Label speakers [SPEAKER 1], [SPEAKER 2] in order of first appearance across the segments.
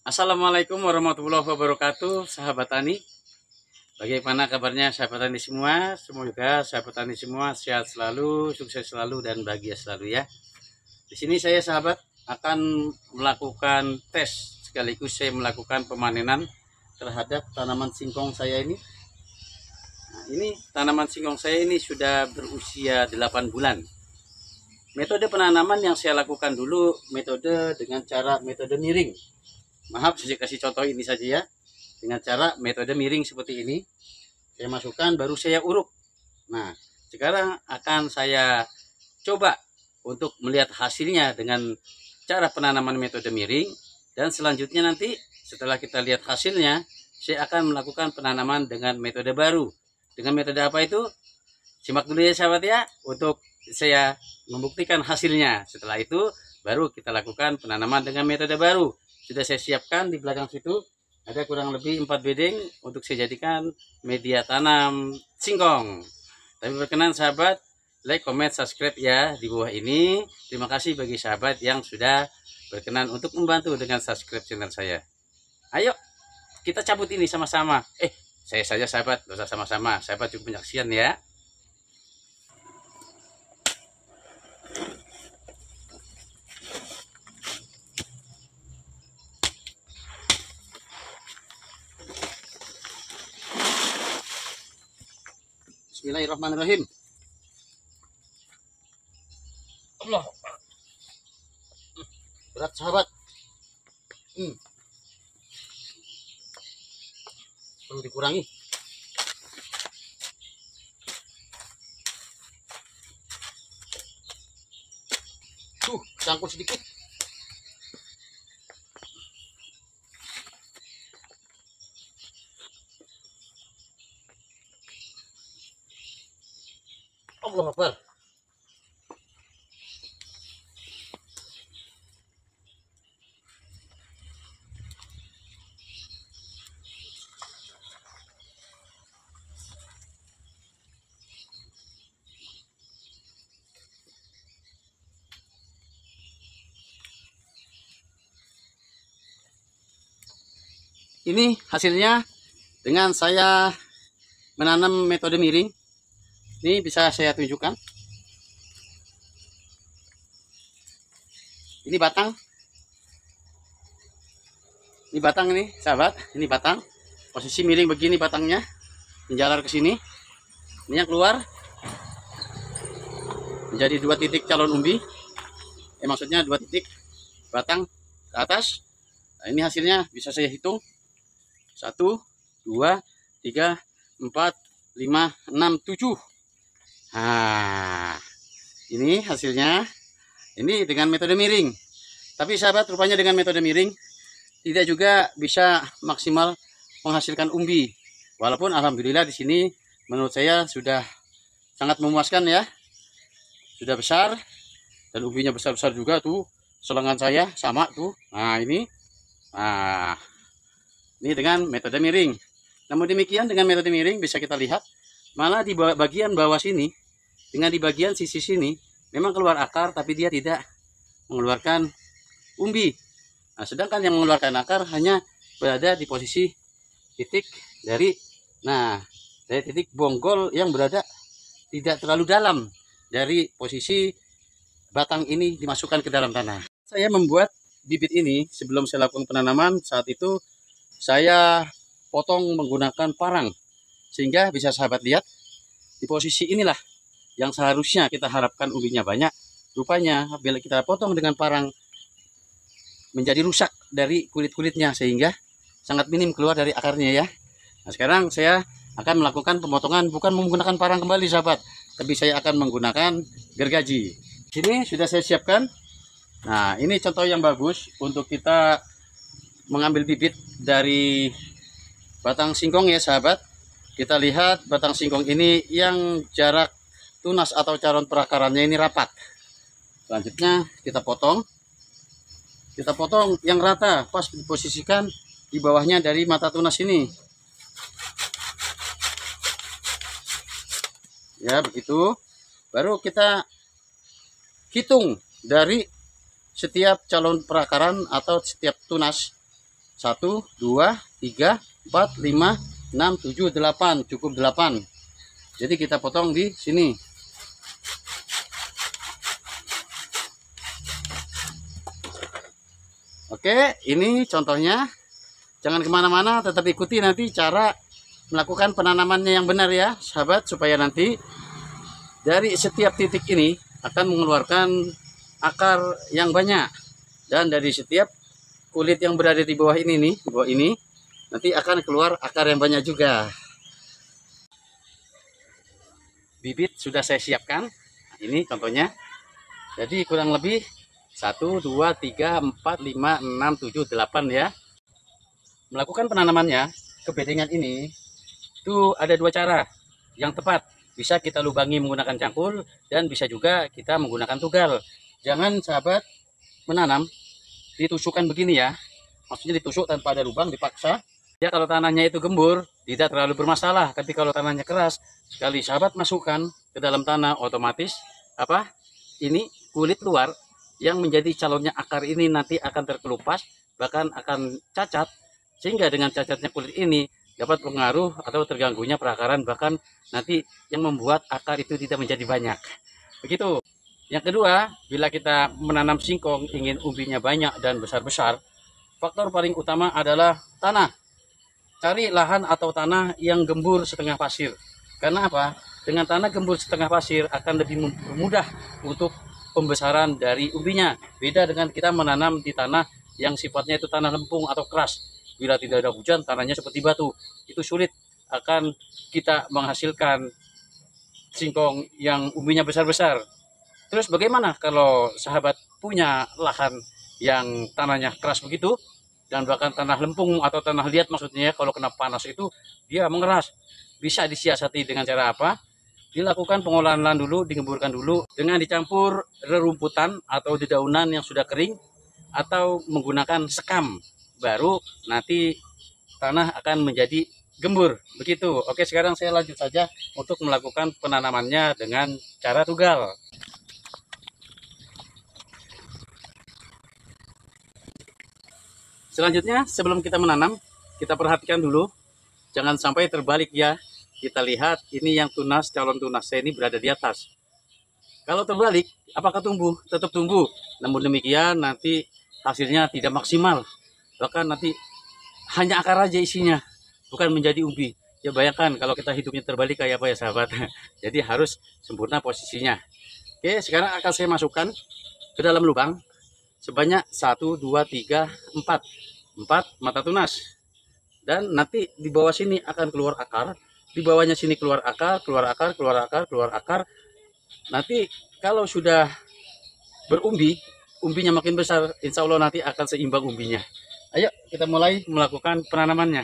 [SPEAKER 1] Assalamualaikum warahmatullahi wabarakatuh, sahabat tani. Bagaimana kabarnya sahabat tani semua? Semoga sahabat tani semua sehat selalu, sukses selalu, dan bahagia selalu ya. Di sini saya sahabat akan melakukan tes sekaligus saya melakukan pemanenan terhadap tanaman singkong saya ini. Nah, ini tanaman singkong saya ini sudah berusia 8 bulan. Metode penanaman yang saya lakukan dulu metode dengan cara metode miring. Maaf, saya kasih contoh ini saja ya. Dengan cara metode miring seperti ini. Saya masukkan, baru saya uruk. Nah, sekarang akan saya coba untuk melihat hasilnya dengan cara penanaman metode miring. Dan selanjutnya nanti setelah kita lihat hasilnya, saya akan melakukan penanaman dengan metode baru. Dengan metode apa itu? Simak dulu ya sahabat ya, untuk saya membuktikan hasilnya. Setelah itu, baru kita lakukan penanaman dengan metode baru. Sudah saya siapkan di belakang situ, ada kurang lebih 4 bedeng untuk saya jadikan media tanam singkong. Tapi berkenan sahabat, like, comment, subscribe ya di bawah ini. Terima kasih bagi sahabat yang sudah berkenan untuk membantu dengan subscribe channel saya. Ayo, kita cabut ini sama-sama. Saya saja sahabat, dosa sama-sama. Sahabat cukup penyaksian ya. Bismillahirrahmanirrahim. Allah, berat sahabat. Perlu dikurangi. Cangkul sedikit. Allah Akbar. Ini hasilnya dengan saya menanam metode miring. Ini bisa saya tunjukkan. Ini batang. Ini batang ini, sahabat. Ini batang. Posisi miring begini batangnya. Menjalar ke sini. Ini yang keluar. Menjadi 2 titik calon umbi. Maksudnya 2 titik batang ke atas. Nah, ini hasilnya bisa saya hitung. 1, 2, 3, 4, 5, 6, 7. Nah, ini hasilnya. Ini dengan metode miring. Tapi sahabat, rupanya dengan metode miring tidak juga bisa maksimal menghasilkan umbi. Walaupun alhamdulillah di sini menurut saya sudah sangat memuaskan ya. Sudah besar dan umbinya besar-besar juga tuh. Selengan saya sama tuh. Nah, ini. Nah, ini dengan metode miring. Namun demikian dengan metode miring bisa kita lihat malah di bagian bawah sini dengan di bagian sisi sini memang keluar akar tapi dia tidak mengeluarkan umbi. Nah, sedangkan yang mengeluarkan akar hanya berada di posisi titik dari titik bonggol yang berada tidak terlalu dalam dari posisi batang ini dimasukkan ke dalam tanah. Saya membuat bibit ini sebelum saya lakukan penanaman, saat itu saya potong menggunakan parang sehingga bisa sahabat lihat di posisi inilah yang seharusnya kita harapkan umbinya banyak. Rupanya bila kita potong dengan parang menjadi rusak dari kulit-kulitnya sehingga sangat minim keluar dari akarnya ya. Nah, sekarang saya akan melakukan pemotongan bukan menggunakan parang kembali sahabat, tapi saya akan menggunakan gergaji. Sini sudah saya siapkan. Nah, ini contoh yang bagus untuk kita mengambil bibit dari batang singkong ya sahabat. Kita lihat batang singkong ini yang jarak tunas atau calon perakarannya ini rapat. Selanjutnya kita potong. Kita potong yang rata, pas diposisikan di bawahnya dari mata tunas ini. Ya, begitu. Baru kita hitung dari setiap calon perakaran atau setiap tunas 1, 2, 3, 4, 5, 6, 7, 8. Cukup 8. Jadi kita potong di sini. Oke, ini contohnya. Jangan kemana-mana, tetap ikuti nanti cara melakukan penanamannya yang benar ya, sahabat, supaya nanti dari setiap titik ini akan mengeluarkan akar yang banyak, dan dari setiap kulit yang berada di bawah ini nih, di bawah ini nanti akan keluar akar yang banyak juga. Bibit sudah saya siapkan. Ini contohnya. Jadi kurang lebih 1, 2, 3, 4, 5, 6, 7, 8 ya. Melakukan penanamannya ke bedengan ini itu ada 2 cara yang tepat. Bisa kita lubangi menggunakan cangkul, dan bisa juga kita menggunakan tugal. Jangan sahabat menanam ditusukkan begini ya. Maksudnya ditusuk tanpa ada lubang, dipaksa. Ya kalau tanahnya itu gembur tidak terlalu bermasalah, tapi kalau tanahnya keras, sekali sahabat masukkan ke dalam tanah, otomatis apa? Ini kulit luar yang menjadi calonnya akar ini nanti akan terkelupas, bahkan akan cacat. Sehingga dengan cacatnya kulit ini dapat pengaruh atau terganggunya perakaran, bahkan nanti yang membuat akar itu tidak menjadi banyak. Begitu. Yang kedua, bila kita menanam singkong ingin umbinya banyak dan besar-besar, faktor paling utama adalah tanah. Cari lahan atau tanah yang gembur setengah pasir. Karena apa? Dengan tanah gembur setengah pasir akan lebih mudah untuk pembesaran dari umbinya. Beda dengan kita menanam di tanah yang sifatnya itu tanah lempung atau keras. Bila tidak ada hujan, tanahnya seperti batu. Itu sulit akan kita menghasilkan singkong yang umbinya besar-besar. Terus bagaimana kalau sahabat punya lahan yang tanahnya keras begitu, dan bahkan tanah lempung atau tanah liat maksudnya, kalau kena panas itu dia mengeras. Bisa disiasati dengan cara apa? Dilakukan pengolahan lahan dulu, digemburkan dulu dengan dicampur rerumputan atau dedaunan yang sudah kering, atau menggunakan sekam. Baru nanti tanah akan menjadi gembur. Begitu. Oke, sekarang saya lanjut saja untuk melakukan penanamannya dengan cara tugal. Selanjutnya, sebelum kita menanam, kita perhatikan dulu, jangan sampai terbalik ya. Kita lihat ini yang tunas, calon tunas saya ini berada di atas. Kalau terbalik, apakah tumbuh? Tetap tumbuh. Namun demikian nanti hasilnya tidak maksimal. Bahkan nanti hanya akar aja isinya, bukan menjadi umbi. Ya bayangkan kalau kita hidupnya terbalik kayak apa ya sahabat. Jadi harus sempurna posisinya. Oke, sekarang akan saya masukkan ke dalam lubang sebanyak 1, 2, 3, 4 mata tunas. Dan nanti di bawah sini akan keluar akar, di bawahnya sini keluar akar, keluar akar, keluar akar, keluar akar. Nanti kalau sudah berumbi, umbinya makin besar, insya Allah nanti akan seimbang umbinya. Ayo kita mulai melakukan penanamannya.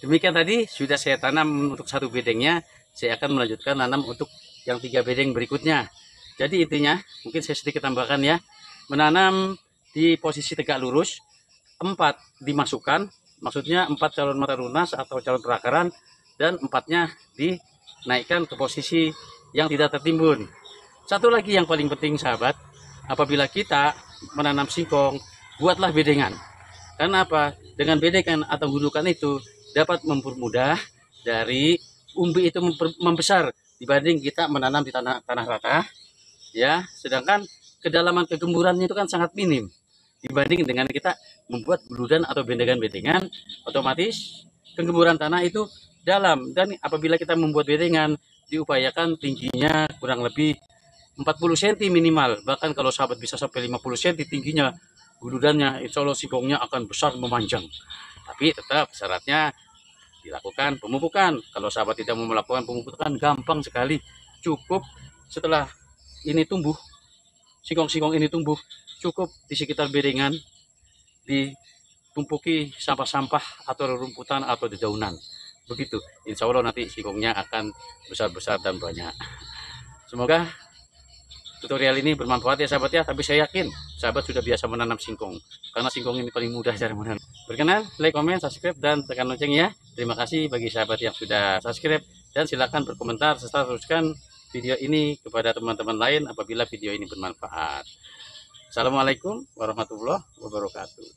[SPEAKER 1] Demikian tadi sudah saya tanam untuk 1 bedengnya. Saya akan melanjutkan tanam untuk yang 3 bedeng berikutnya. Jadi intinya mungkin saya sedikit tambahkan ya. Menanam di posisi tegak lurus, 4 dimasukkan, maksudnya 4 calon mata tunas atau calon perakaran, dan 4-nya dinaikkan ke posisi yang tidak tertimbun. Satu lagi yang paling penting sahabat, apabila kita menanam singkong, buatlah bedengan. Karena apa? Dengan bedengan atau gundukan itu dapat mempermudah dari umbi itu membesar dibanding kita menanam di tanah rata, ya. Sedangkan kedalaman kegemburannya itu kan sangat minim dibanding dengan kita membuat buludan atau bedengan-bedengan. Otomatis kegemburan tanah itu dalam, dan apabila kita membuat bedengan diupayakan tingginya kurang lebih 40 cm minimal. Bahkan kalau sahabat bisa sampai 50 cm tingginya buludannya, insya Allah singkongnya akan besar memanjang. Tapi tetap syaratnya dilakukan pemupukan. Kalau sahabat tidak mau melakukan pemupukan, gampang sekali. Cukup setelah ini tumbuh, singkong-singkong ini tumbuh, cukup di sekitar bedengan ditumpuki sampah-sampah atau rerumputan atau dedaunan. Begitu, insya Allah nanti singkongnya akan besar-besar dan banyak. Semoga tutorial ini bermanfaat ya sahabat ya. Tapi saya yakin sahabat sudah biasa menanam singkong, karena singkong ini paling mudah cara menanam. Berkenan, like, comment, subscribe, dan tekan lonceng ya. Terima kasih bagi sahabat yang sudah subscribe. Dan silakan berkomentar serta teruskan video ini kepada teman-teman lain apabila video ini bermanfaat. Assalamualaikum warahmatullahi wabarakatuh.